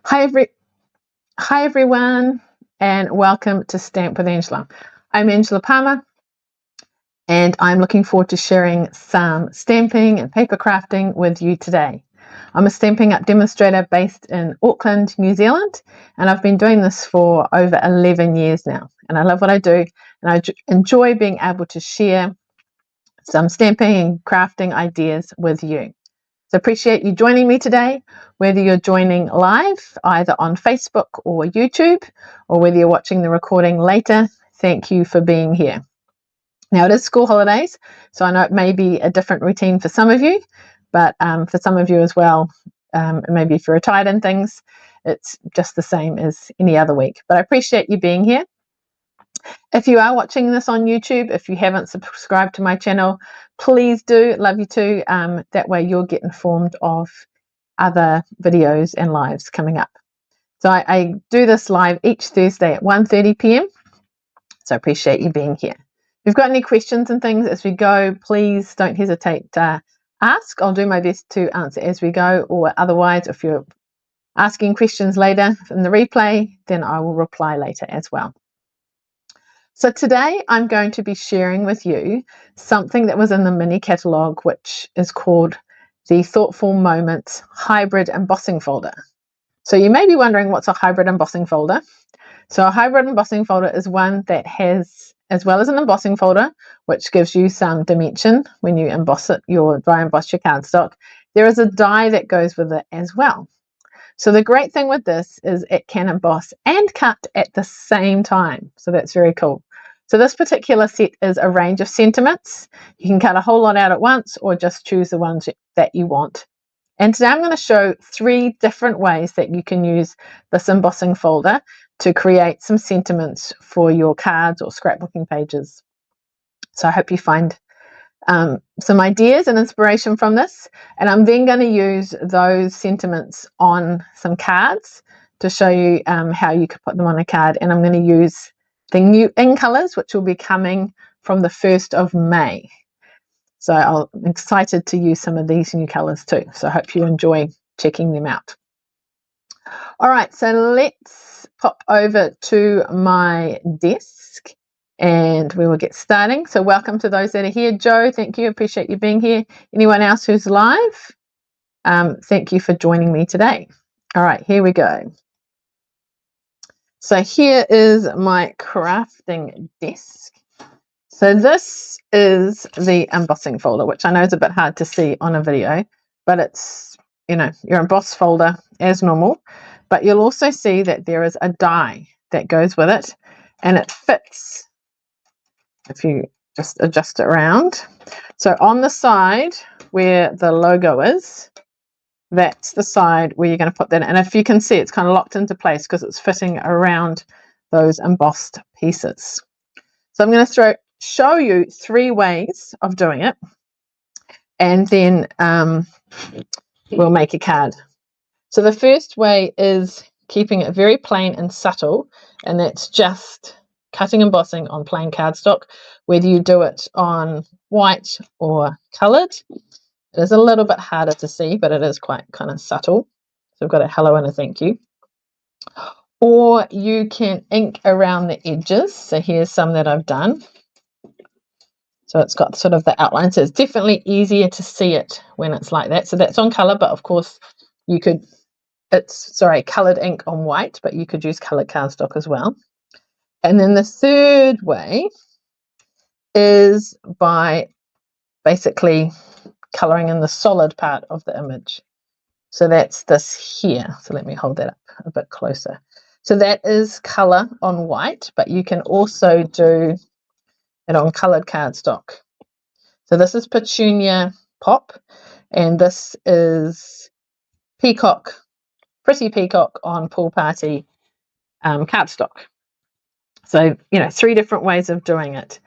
Hi, Hi everyone, and welcome to Stamp with Angela. I'm Angela Palmer, and I'm looking forward to sharing some stamping and paper crafting with you today. I'm a Stampin' Up demonstrator based in Auckland, New Zealand, and I've been doing this for over 11 years now. And I love what I do, and I enjoy being able to share some stamping and crafting ideas with you. So appreciate you joining me today, whether you're joining live, either on Facebook or YouTube, or whether you're watching the recording later. Thank you for being here. Now, it is school holidays, so I know it may be a different routine for some of you, but for some of you as well, maybe if you're retired and things, it's just the same as any other week. But I appreciate you being here. If you are watching this on YouTube, if you haven't subscribed to my channel, please do. Love you too. That way you'll get informed of other videos and lives coming up. So I do this live each Thursday at 1:30 p.m. So I appreciate you being here. If you've got any questions and things as we go, please don't hesitate to ask. I'll do my best to answer as we go, or otherwise, if you're asking questions later in the replay, then I will reply later as well. So today I'm going to be sharing with you something that was in the mini catalogue, which is called the Thoughtful Moments Hybrid Embossing Folder. So you may be wondering, what's a hybrid embossing folder? So a hybrid embossing folder is one that has, as well as an embossing folder, which gives you some dimension when you emboss it, dry emboss your cardstock, there is a die that goes with it as well. So the great thing with this is it can emboss and cut at the same time. So that's very cool. So this particular set is a range of sentiments. You can cut a whole lot out at once or just choose the ones that you want. And today I'm going to show 3 different ways that you can use this embossing folder to create some sentiments for your cards or scrapbooking pages. So I hope you find some ideas and inspiration from this, and I'm then going to use those sentiments on some cards to show you how you could put them on a card. And I'm going to use the new in colors, which will be coming from the 1st of May. So I'm excited to use some of these new colors too. So I hope you enjoy checking them out. All right, so let's pop over to my desk and we will get starting. So welcome to those that are here. Joe, thank you. Appreciate you being here. Anyone else who's live, thank you for joining me today. All right, here we go. So here is my crafting desk. So this is the embossing folder, which I know is a bit hard to see on a video, but it's, your emboss folder as normal. But you'll also see that there is a die that goes with it, and it fits if you just adjust it around. So on the side where the logo is, that's the side where you're going to put that in. And if you can see, it's kind of locked into place because it's fitting around those embossed pieces. So I'm going to show you 3 ways of doing it, and then we'll make a card. So the first way is keeping it very plain and subtle, and that's just cutting and embossing on plain cardstock, whether you do it on white or coloured. It is a little bit harder to see, but it is quite kind of subtle. So I've got a hello and a thank you. Or you can ink around the edges. So here's some that I've done. So it's got sort of the outline. So it's definitely easier to see it when it's like that. So that's on colour, but of course you could, coloured ink on white, but you could use coloured cardstock as well. And then the third way is by basically colouring in the solid part of the image. So that's this here. So let me hold that up a bit closer. So that is colour on white, but you can also do it on coloured cardstock. So this is Petunia Pop, and this is Peacock, Pretty Peacock on Pool Party cardstock. So, 3 different ways of doing it.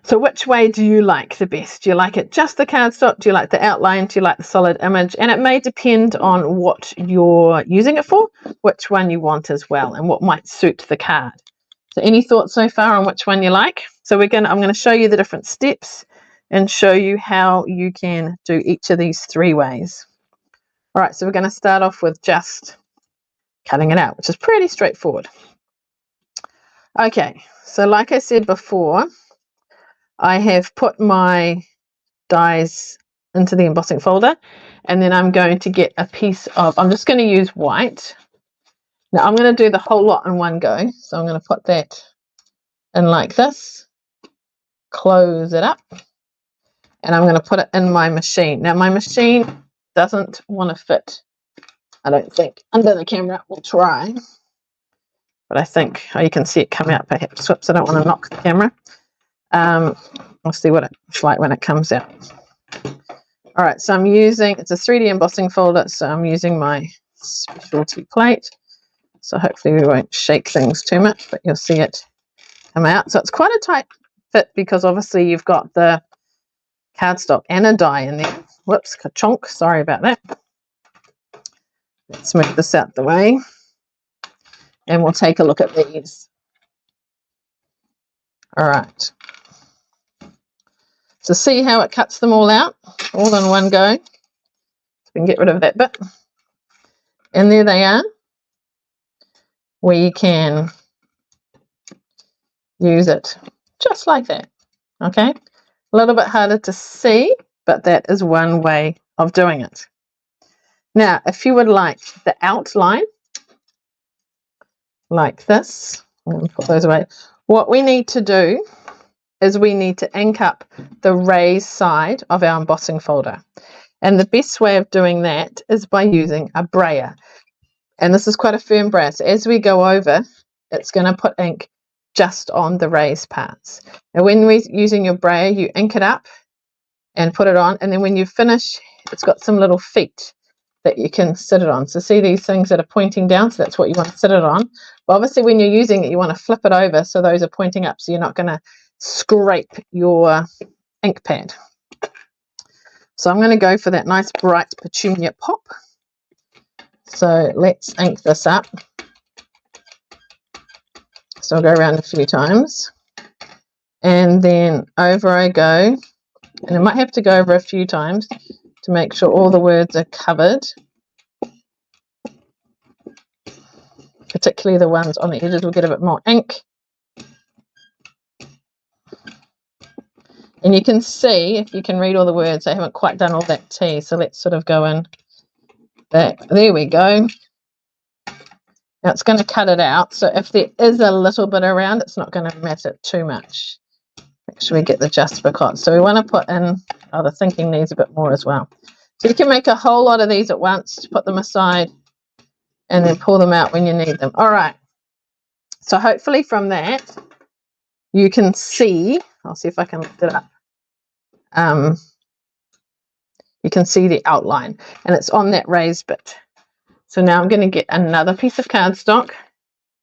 So which way do you like the best? Do you like it just the cardstock? Do you like the outline? Do you like the solid image? And it may depend on what you're using it for, which one you want as well, and what might suit the card. So any thoughts so far on which one you like? So I'm going to show you the different steps and show you how you can do each of these 3 ways. All right, so we're going to start off with just cutting it out, which is pretty straightforward. Okay, so like I said before, I have put my dies into the embossing folder, and then I'm going to get a piece of, I'm just going to use white. Now I'm going to do the whole lot in one go, so I'm going to put that in like this, close it up, and I'm going to put it in my machine. Now my machine doesn't want to fit, I don't think, under the camera. We'll try, but I think, oh, you can see it come out perhaps. Whoops, I don't want to knock the camera. We'll see what it's like when it comes out. All right, so I'm using, it's a 3D embossing folder, so I'm using my specialty plate. So hopefully we won't shake things too much, but you'll see it come out. So it's quite a tight fit because obviously you've got the cardstock and a die in there. Whoops, ka-chonk, sorry about that. Let's move this out the way, and we'll take a look at these. All right. So see how it cuts them all out, all in one go. So we can get rid of that bit. And there they are. We can use it just like that. Okay, a little bit harder to see, but that is one way of doing it. Now, if you would like the outline like this, I'm going to put those away. What we need to do is we need to ink up the raised side of our embossing folder. And the best way of doing that is by using a brayer. And this is quite a firm brayer. So as we go over, it's going to put ink just on the raised parts. Now when we're using your brayer, you ink it up and put it on. And then when you finish, it's got some little feet that you can sit it on. So see these things that are pointing down? So that's what you want to sit it on. But obviously when you're using it, you want to flip it over so those are pointing up, so you're not going to scrape your ink pad. So I'm going to go for that nice bright petunia pop. So let's ink this up. So I'll go around a few times, and then over I go, and I might have to go over a few times to make sure all the words are covered, particularly the ones on the edges will get a bit more ink. And you can see, if you can read all the words, I haven't quite done all that T, so let's sort of go in back. There we go. Now it's going to cut it out, so if there is a little bit around, it's not going to matter too much. Make sure we get the just because. So we want to put in, oh, the thinking needs a bit more as well. So you can make a whole lot of these at once, put them aside, and then pull them out when you need them. All right. So hopefully from that, you can see, I'll see if I can lift it up. You can see the outline, and it's on that raised bit. So now I'm going to get another piece of cardstock.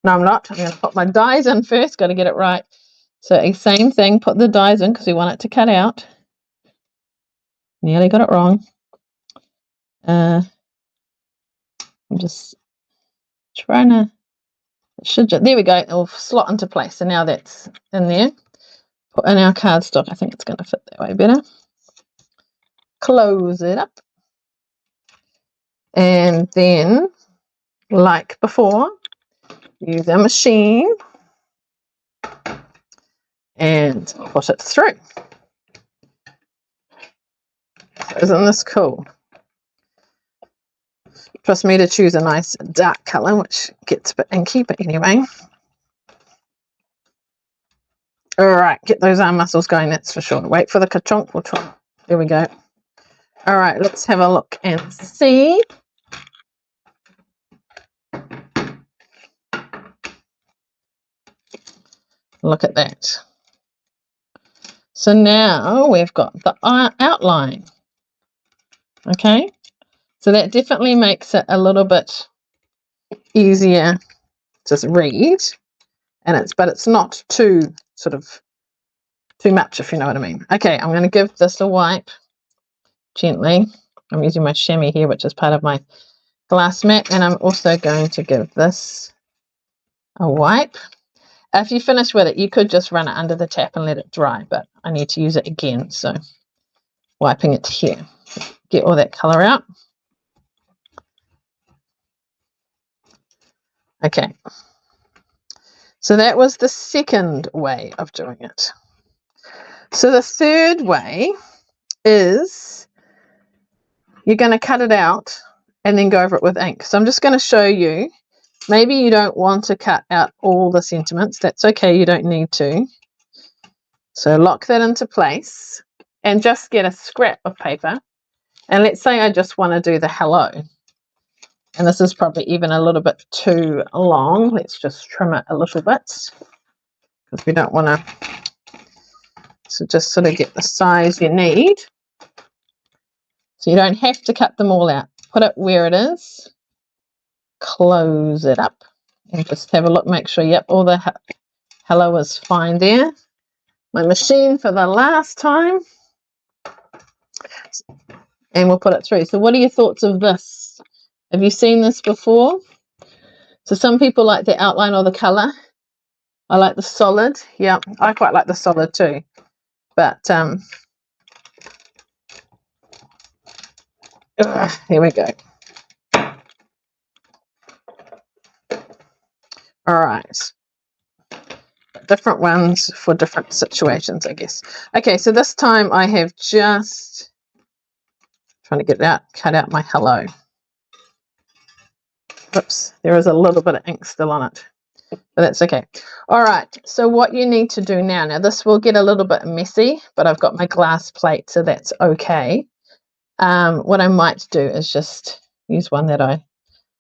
No, I'm not. I'm going to put my dies in first. Got to get it right. So same thing, put the dies in because we want it to cut out. Nearly got it wrong. I'm just trying to, there we go. It'll slot into place. So now that's in there. Put in our cardstock. I think it's going to fit that way better. Close it up. And then, like before, use our machine and put it through. Isn't this cool? Trust me to choose a nice dark colour, which gets a bit inky, but anyway. All right, get those arm muscles going, that's for sure. Wait for the ka-chonk, we'll try. There we go. All right, let's have a look and see. Look at that. So now we've got the outline. Okay, so that definitely makes it a little bit easier to read, and but it's not too much, if you know what I mean. Okay, I'm going to give this a wipe gently. I'm using my chamois here, which is part of my glass mat, and I'm also going to give this a wipe. If you finish with it, you could just run it under the tap and let it dry, but I need to use it again, so wiping it here. Get all that colour out. Okay. So that was the second way of doing it. So the third way is you're going to cut it out and then go over it with ink. So I'm just going to show you. Maybe you don't want to cut out all the sentiments. That's okay. You don't need to. So lock that into place and just get a scrap of paper. And let's say I just want to do the hello. And this is probably even a little bit too long. Let's just trim it a little bit because we don't want to. So just sort of get the size you need. So you don't have to cut them all out. Put it where it is. Close it up and just have a look. Make sure, yep, all the hello is fine there. My machine for the last time. And we'll put it through. So what are your thoughts of this? Have you seen this before? So some people like the outline or the colour. I like the solid. Yeah, I quite like the solid too. But here we go. All right. Different ones for different situations, I guess. Okay, so this time I have just trying to get out, cut out my hello. Whoops, there is a little bit of ink still on it, but that's okay. All right, so what you need to do now this will get a little bit messy, but I've got my glass plate, so that's okay. What I might do is just use one that I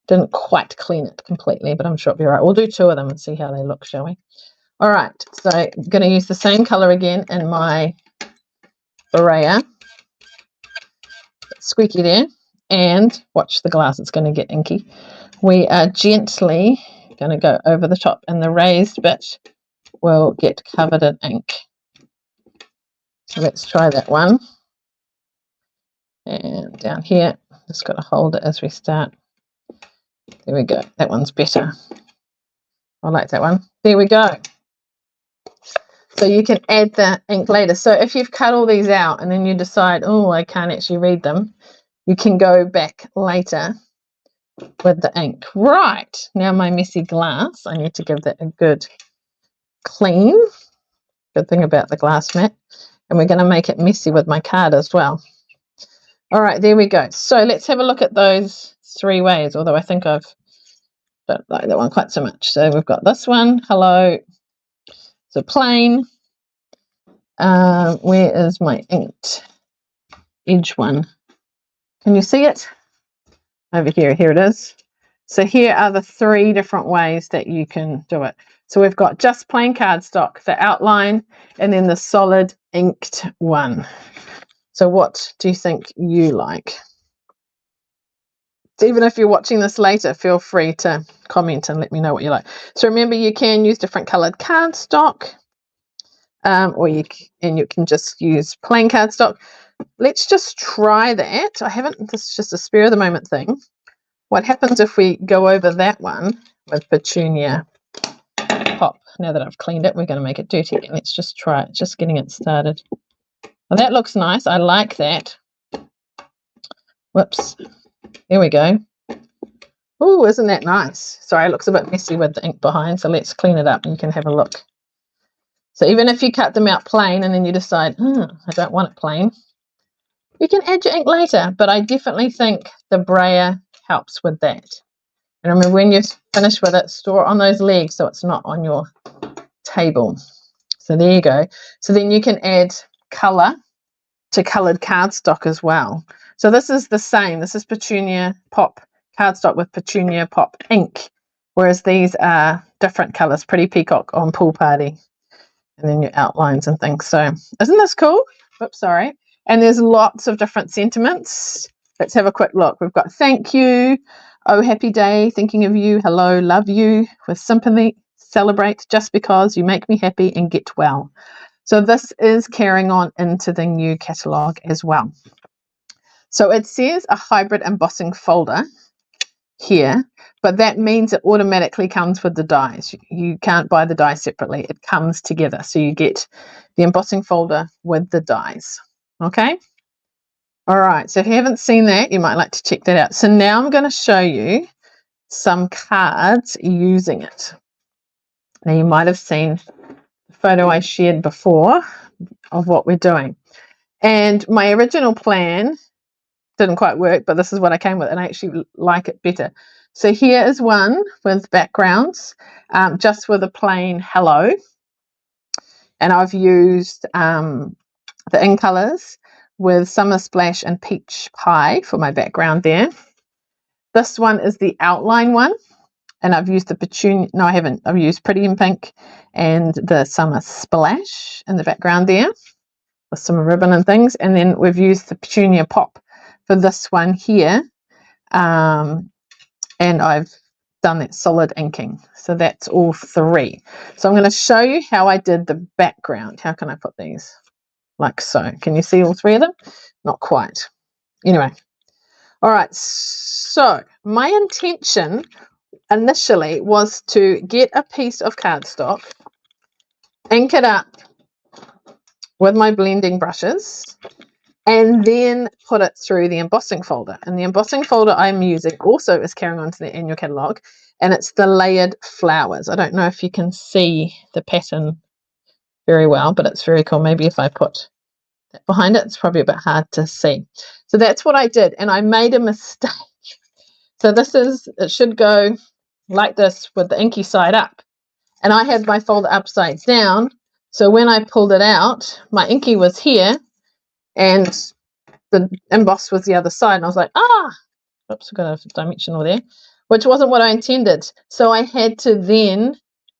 didn't quite clean it completely, but I'm sure it'll be all right. We'll do two of them and see how they look, shall we? All right, so I'm going to use the same color again in my Berea. Squeaky there, and watch the glass, it's going to get inky. We are gently going to go over the top, and the raised bit will get covered in ink. So let's try that one. And down here, just got to hold it as we start. There we go, that one's better. I like that one. There we go. So you can add the ink later. So if you've cut all these out and then you decide, oh, I can't actually read them, you can go back later with the ink. Right, now my messy glass, I need to give that a good clean. Good thing about the glass mat. And we're going to make it messy with my card as well. All right, there we go. So let's have a look at those three ways, although I think don't like that one quite so much. So we've got this one, hello. So plain. Where is my inked edge one? Can you see it? Over here, here it is. So here are the three different ways that you can do it. So we've got just plain cardstock, the outline, and then the solid inked one. So what do you think you like? Even if you're watching this later, feel free to comment and let me know what you like. So remember, you can use different colored cardstock, or you can just use plain cardstock. Let's just try that. This is just a spare of the moment thing. What happens if we go over that one with Petunia Pop? Now that I've cleaned it, we're going to make it dirty again. Let's just try it, just getting it started. Well, that looks nice. I like that. Whoops. There we go. Oh, isn't that nice? Sorry, it looks a bit messy with the ink behind, so let's clean it up and you can have a look. So even if you cut them out plain and then you decide, I don't want it plain, you can add your ink later, but I definitely think the brayer helps with that. And remember, when you finish with it, store it on those legs so it's not on your table. So there you go. So then you can add colour to coloured cardstock as well. So this is the same. This is Petunia Pop cardstock with Petunia Pop ink, whereas these are different colours, Pretty Peacock on Pool Party, and then your outlines and things. So isn't this cool? Oops, sorry. And there's lots of different sentiments. Let's have a quick look. We've got thank you, oh happy day, thinking of you, hello, love you, with sympathy, celebrate, just because you make me happy, and get well. So this is carrying on into the new catalogue as well. So it says a hybrid embossing folder here, but that means it automatically comes with the dies. You can't buy the dies separately. It comes together. So you get the embossing folder with the dies. Okay? All right. So if you haven't seen that, you might like to check that out. So now I'm going to show you some cards using it. Now you might have seen the photo I shared before of what we're doing. And my original plan didn't quite work, but this is what I came with, and I actually like it better. So here is one with backgrounds, just with a plain hello. And I've used the in colours with Summer Splash and Peach Pie for my background there. This one is the outline one, and I've used the petunia. No, I haven't. I've used Pretty in Pink and the Summer Splash in the background there with some ribbon and things. And then we've used the Petunia Pop for this one here. And I've done that solid inking. So that's all three. So I'm going to show you how I did the background. How can I put these? Like so. Can you see all three of them? Not quite. Anyway. All right. So my intention initially was to get a piece of cardstock, ink it up with my blending brushes, and then put it through the embossing folder. And the embossing folder I'm using also is carrying on to the annual catalogue, and it's the layered flowers. I don't know if you can see the pattern very well, but it's very cool. Maybe if I put that behind it, it's probably a bit hard to see. So that's what I did, and I made a mistake. So it should go like this with the inky side up. And I had my folder upside down. So when I pulled it out, my inky was here, and the emboss was the other side, and I was like, oops, I've got a dimensional there, which wasn't what I intended. So I had to then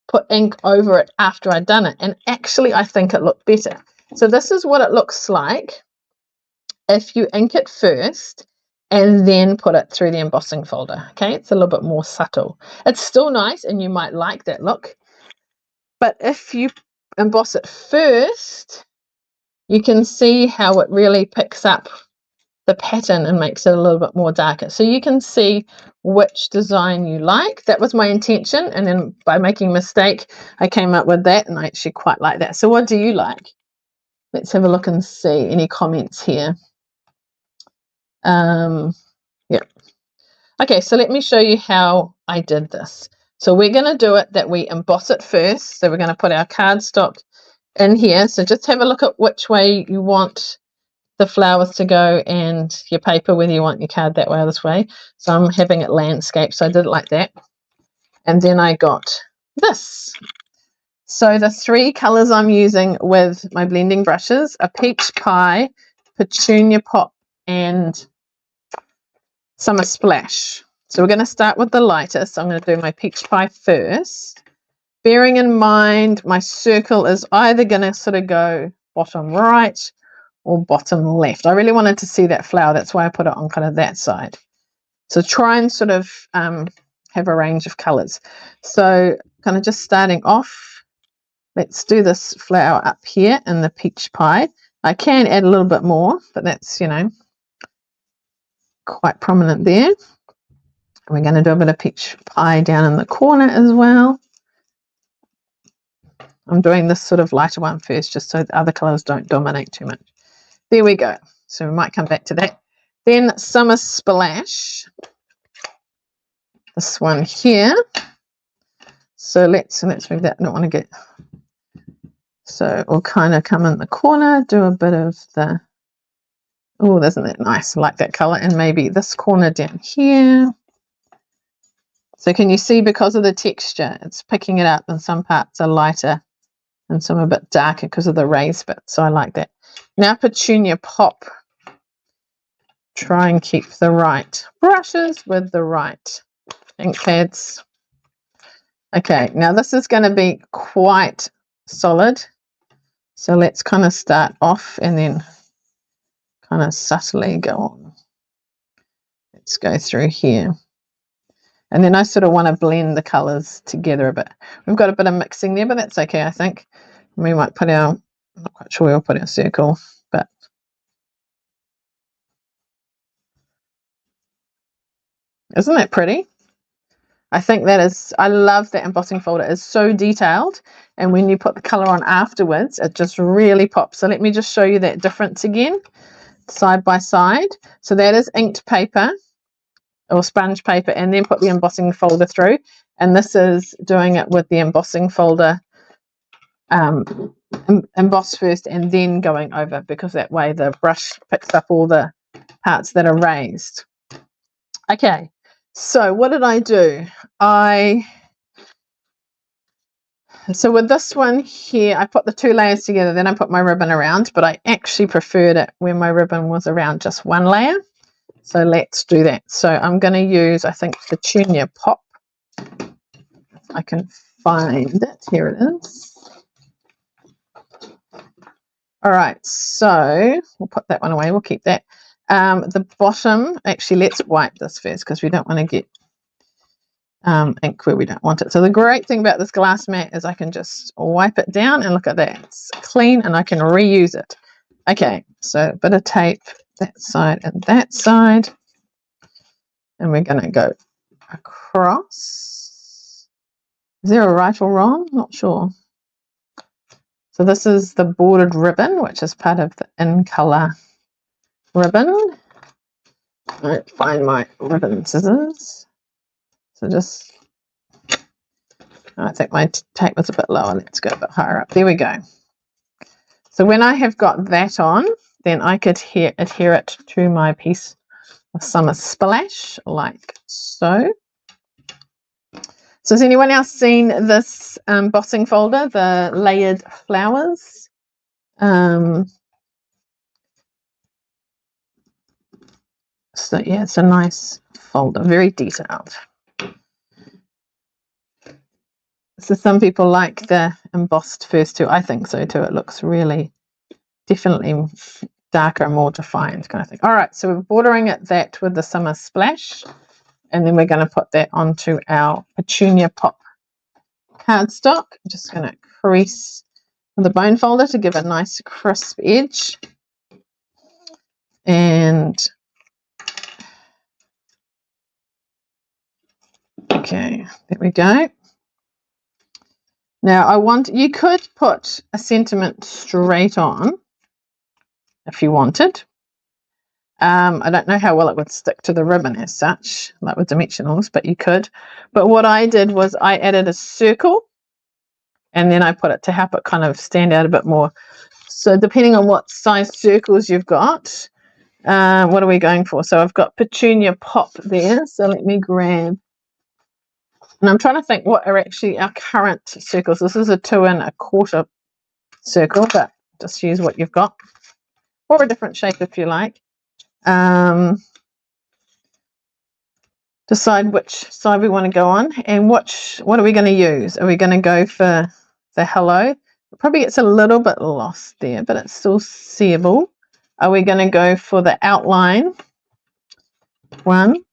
put ink over it after I'd done it, and actually I think it looked better. So this is what it looks like if you ink it first and then put it through the embossing folder. Okay, it's a little bit more subtle. It's still nice, and you might like that look, but if you emboss it first, you can see how it really picks up the pattern and makes it a little bit more darker. So you can see which design you like. That was my intention, and then by making a mistake, I came up with that, and I actually quite like that. So what do you like? Let's have a look and see any comments here. Yeah. Okay, so let me show you how I did this. So we're going to do it that we emboss it first. So we're going to put our cardstock in here. So just have a look at which way you want the flowers to go and your paper, whether you want your card that way or this way. So I'm having it landscape, so I did it like that. And then I got this. So the three colors I'm using with my blending brushes are Peach Pie, Petunia Pop, and Summer Splash. So we're going to start with the lightest. So I'm going to do my Peach Pie first, bearing in mind my circle is either going to sort of go bottom right or bottom left. I really wanted to see that flower. That's why I put it on kind of that side. So try and sort of have a range of colors. So kind of just starting off, let's do this flower up here in the Peach Pie. I can add a little bit more, but that's, you know, quite prominent there. We're going to do a bit of Peach Pie down in the corner as well. I'm doing this sort of lighter one first, just so the other colors don't dominate too much. There we go. So we might come back to that. Then Summer Splash. This one here. So let's move that. I don't want to get. So we'll kind of come in the corner, do a bit of the. Oh, isn't that nice? I like that color. And maybe this corner down here. So can you see, because of the texture, it's picking it up, and some parts are lighter and some are a bit darker because of the raised bit. So I like that. Now Petunia Pop. Try and keep the right brushes with the right ink pads. Okay, now this is going to be quite solid. So let's kind of start off and then kind of subtly go on. Let's go through here. And then I sort of want to blend the colours together a bit. We've got a bit of mixing there, but that's okay, I think. We might put our, I'm not quite sure we'll put our circle, but isn't that pretty? I think that is, I love that embossing folder. It's so detailed, and when you put the colour on afterwards, it just really pops. So let me just show you that difference again, side by side. So that is inked paper, or sponge paper, and then put the embossing folder through. And this is doing it with the embossing folder embossed first and then going over, because that way the brush picks up all the parts that are raised. Okay, so what did I do? So with this one here, I put the 2 layers together, then I put my ribbon around, but I actually preferred it when my ribbon was around just 1 layer. So let's do that. So I'm going to use, I think, Petunia Pop. If I can find it. Here it is. All right, so we'll put that one away. We'll keep that. The bottom, actually, let's wipe this first because we don't want to get ink where we don't want it. So the great thing about this glass mat is I can just wipe it down, and look at that. It's clean and I can reuse it. Okay, so a bit of tape that side and that side. And we're going to go across. Is there a right or wrong? Not sure. So this is the bordered ribbon, which is part of the in colour ribbon. I don't find my ribbon scissors. So just, I think my tape was a bit lower. Let's go a bit higher up. There we go. So when I have got that on, then I could adhere it to my piece of Summer Splash, like so. So has anyone else seen this embossing folder, the layered flowers? So yeah, it's a nice folder, very detailed. So some people like the embossed first too. I think so too. It looks really, definitely darker and more defined kind of thing. All right, so we're bordering that with the Summer Splash, and then we're going to put that onto our Petunia Pop cardstock. I'm just going to crease the bone folder to give a nice crisp edge. And okay, there we go. Now you could put a sentiment straight on if you wanted. I don't know how well it would stick to the ribbon as such, like with dimensionals, but you could. But what I did was I added a circle, and then I put it to help it kind of stand out a bit more. So depending on what size circles you've got, what are we going for? So I've got Petunia Pop there. So let me grab, and I'm trying to think what are actually our current circles. This is a 2 1/4 circle, but just use what you've got, or a different shape if you like. Decide which side we want to go on, and what are we going to use? Are we going to go for the hello? It probably gets a little bit lost there, but it's still seeable. Are we going to go for the outline one?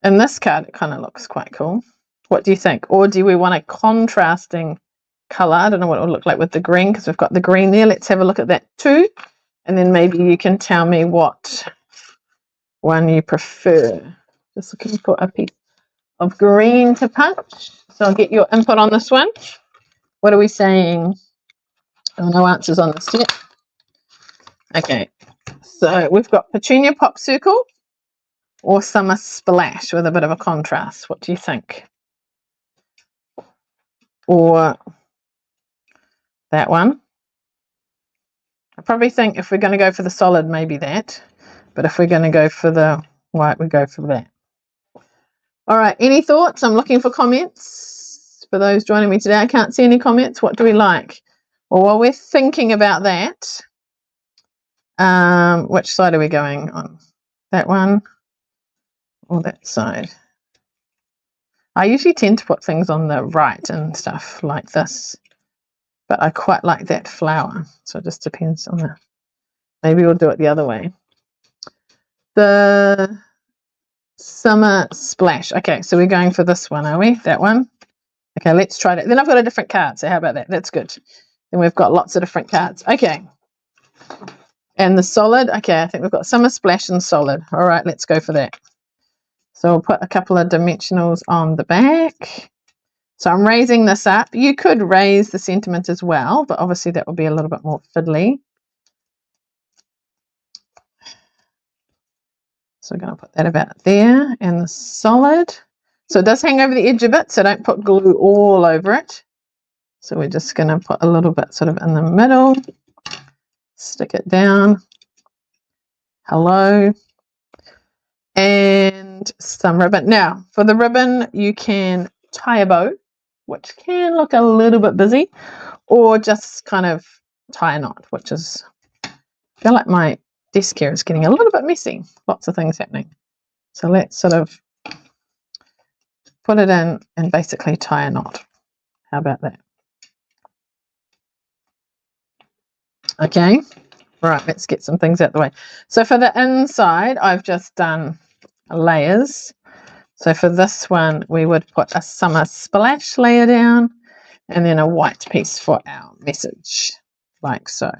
In this card, it kind of looks quite cool. What do you think? Or do we want a contrasting color? I don't know what it will look like with the green, because we've got the green there. Let's have a look at that too. And then maybe you can tell me what one you prefer. Just looking for a piece of green to punch. So I'll get your input on this one. What are we saying? Oh, no answers on this yet. Okay, so we've got Petunia Pop Circle or Summer Splash with a bit of a contrast. What do you think? Or that one? I probably think if we're going to go for the solid, maybe that. But if we're going to go for the white, we go for that. All right, any thoughts? I'm looking for comments for those joining me today. I can't see any comments. What do we like? Well, while we're thinking about that, which side are we going on? That one or that side? I usually tend to put things on the right and stuff like this, but I quite like that flower. So it just depends on the, maybe we'll do it the other way. The Summer Splash. Okay, so we're going for this one, are we? That one? Okay, let's try that. Then I've got a different card, so how about that? That's good. Then we've got lots of different cards. Okay. And the solid, okay, I think we've got Summer Splash and solid. All right, let's go for that. So we'll put a couple of dimensionals on the back. So I'm raising this up. You could raise the sentiment as well, but obviously that would be a little bit more fiddly. So we're going to put that about there, and the solid. So it does hang over the edge a bit, so don't put glue all over it. So we're just going to put a little bit sort of in the middle, stick it down. Hello. And some ribbon. Now, for the ribbon, you can tie a bow, which can look a little bit busy, or just kind of tie a knot, which is, I feel like my desk here is getting a little bit messy. Lots of things happening. So let's sort of put it in and basically tie a knot. How about that? Okay, right, let's get some things out of the way. So for the inside, I've just done layers. So for this one, we would put a summer splash layer down and then a white piece for our message, like so,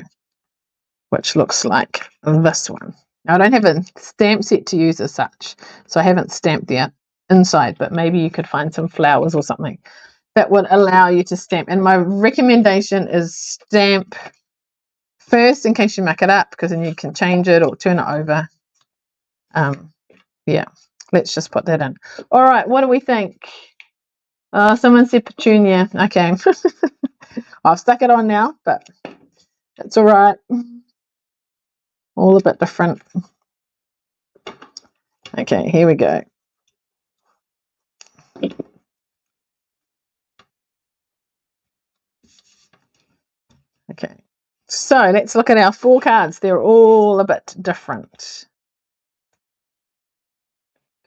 which looks like this one. Now, I don't have a stamp set to use as such, so I haven't stamped the inside, but maybe you could find some flowers or something that would allow you to stamp. And my recommendation is stamp first in case you muck it up, because then you can change it or turn it over. Yeah, let's just put that in. All right, what do we think? Someone said petunia. Okay. I've stuck it on now, but it's all right. All a bit different. Okay, here we go. Okay, so let's look at our 4 cards. They're all a bit different.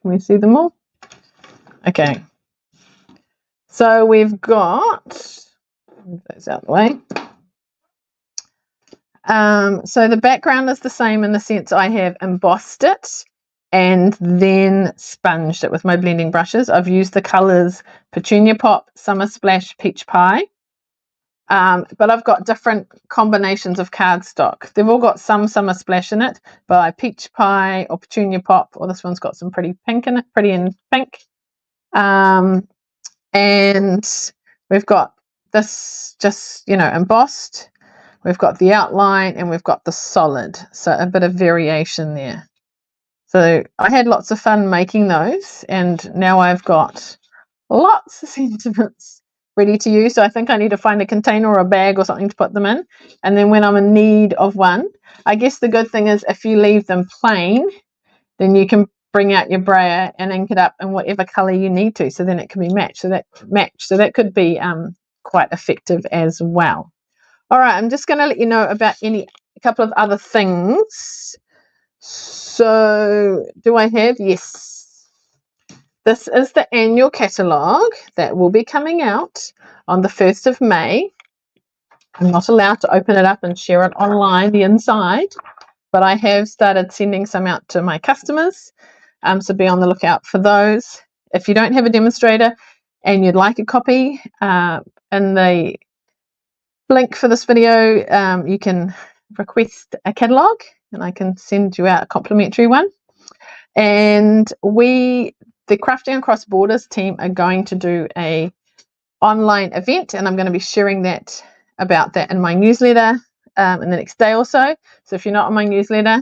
Can we see them all? Okay. So we've got, move those out of the way. So the background is the same in the sense I have embossed it and then sponged it with my blending brushes. I've used the colours Petunia Pop, Summer Splash, Peach Pie. But I've got different combinations of cardstock. They've all got some Summer Splash in it, but Peach Pie or Petunia Pop, or this one's got some pretty pink in it, pretty in pink. And we've got this just, you know, embossed. We've got the outline and we've got the solid. So a bit of variation there. So I had lots of fun making those, and now I've got lots of sentiments ready to use. So I think I need to find a container or a bag or something to put them in. And then when I'm in need of one, I guess the good thing is if you leave them plain, then you can bring out your brayer and ink it up in whatever color you need to. So then it can be matched. So that could be quite effective as well. All right, I'm just going to let you know about a couple of other things. So do I have? Yes. This is the annual catalogue that will be coming out on the 1st of May. I'm not allowed to open it up and share it online, the inside, but I have started sending some out to my customers. So be on the lookout for those. If you don't have a demonstrator and you'd like a copy, in the link for this video, you can request a catalogue and I can send you out a complimentary one. And the Crafting Across Borders team are going to do a online event, and I'm going to be sharing about that in my newsletter in the next day or so. So if you're not on my newsletter,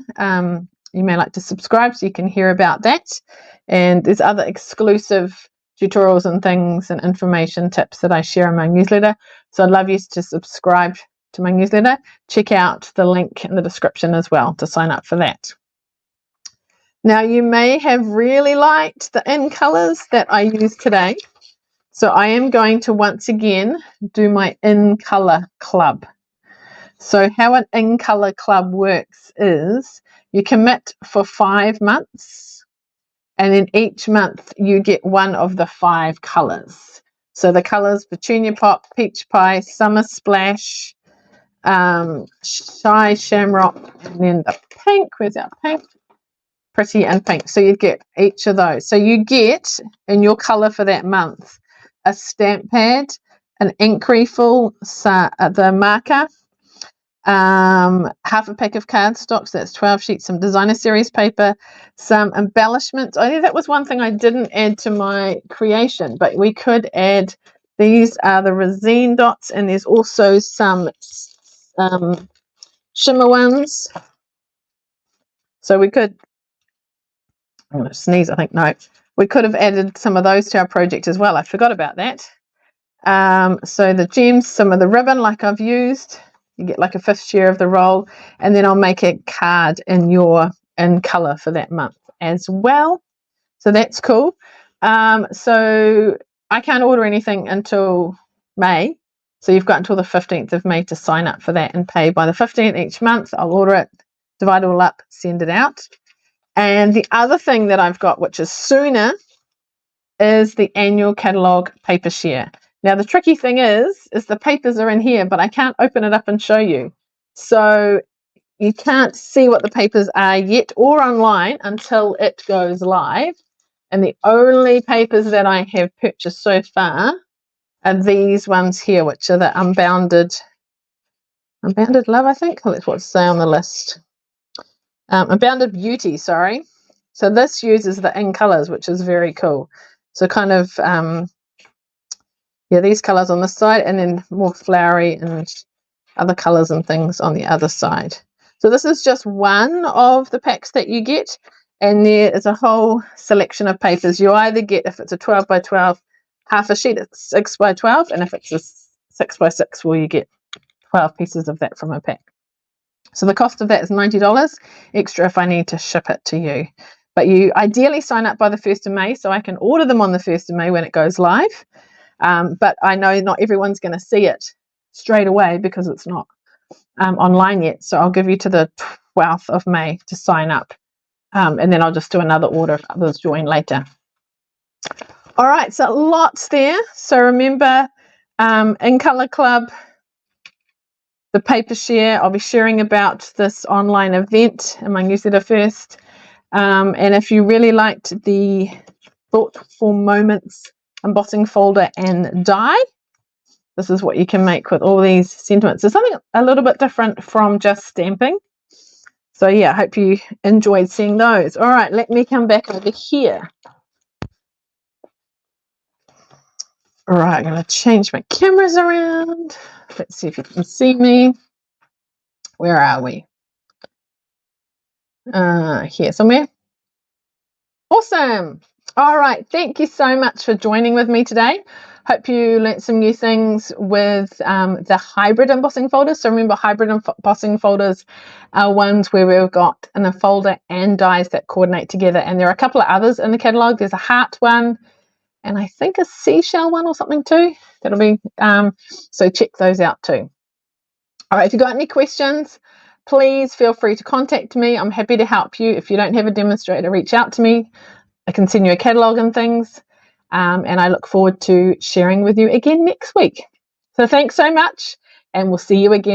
you may like to subscribe so you can hear about that. And there's other exclusive tutorials and things and information tips that I share in my newsletter. So I'd love you to subscribe to my newsletter. Check out the link in the description as well to sign up for that. Now, you may have really liked the in colors that I used today. So I am going to once again do my in color club. So how an in color club works is you commit for 5 months, and then each month you get one of the 5 colors. So the colors Petunia Pop, Peach Pie, Summer Splash, Shy Shamrock, and then the pink. Where's our pink? Pretty and pink. So you get each of those. So you get in your color for that month a stamp pad, an ink refill, the marker, half a pack of cardstock, so that's 12 sheets, some designer series paper, some embellishments. I think that was one thing I didn't add to my creation, but we could add. These are the resin dots, and there's also some shimmer ones. So we could I'm going to sneeze, I think. No, we could have added some of those to our project as well. I forgot about that. So the gems, some of the ribbon like I've used, you get like a 1/5 share of the roll, and then I'll make a card in colour for that month as well. So that's cool. So I can't order anything until May. So you've got until the 15th of May to sign up for that and pay by the 15th each month. I'll order it, divide it all up, send it out. And the other thing that I've got, which is sooner, is the annual catalogue paper share. Now the tricky thing is the papers are in here, but I can't open it up and show you. So you can't see what the papers are yet or online until it goes live. And the only papers that I have purchased so far are these ones here, which are the Unbounded Love, I think. That's what it say on the list. Unbounded Beauty, sorry. So this uses the in colours, which is very cool. So kind of, these colours on this side, and then more flowery and other colours and things on the other side. So this is just one of the packs that you get, and there is a whole selection of papers. You either get, if it's a 12 by 12, half a sheet, it's 6 by 12, and if it's a 6 by 6, well, you get 12 pieces of that from a pack. So the cost of that is $90 extra if I need to ship it to you. But you ideally sign up by the 1st of May, so I can order them on the 1st of May when it goes live. But I know not everyone's going to see it straight away because it's not online yet. So I'll give you to the 12th of May to sign up. And then I'll just do another order if others join later. All right, so lots there. So remember, in Colour Club, the paper share, I'll be sharing about this online event in my newsletter first. And if you really liked the Thoughtful Moments embossing folder and die, this is what you can make with all these sentiments. There's something a little bit different from just stamping. So yeah, I hope you enjoyed seeing those. All right, let me come back over here. All right, I'm going to change my cameras around. Let's see if you can see me. Where are we? Here somewhere. Awesome. All right, thank you so much for joining with me today. Hope you learnt some new things with the hybrid embossing folders. So remember, hybrid embossing folders are ones where we've got in a folder and dies that coordinate together. And there are a couple of others in the catalogue. There's a heart one, and I think a seashell one or something too. That'll be, so check those out too. All right, if you've got any questions, please feel free to contact me. I'm happy to help you. If you don't have a demonstrator, reach out to me. I can send you a catalogue and things. And I look forward to sharing with you again next week. So thanks so much, and we'll see you again.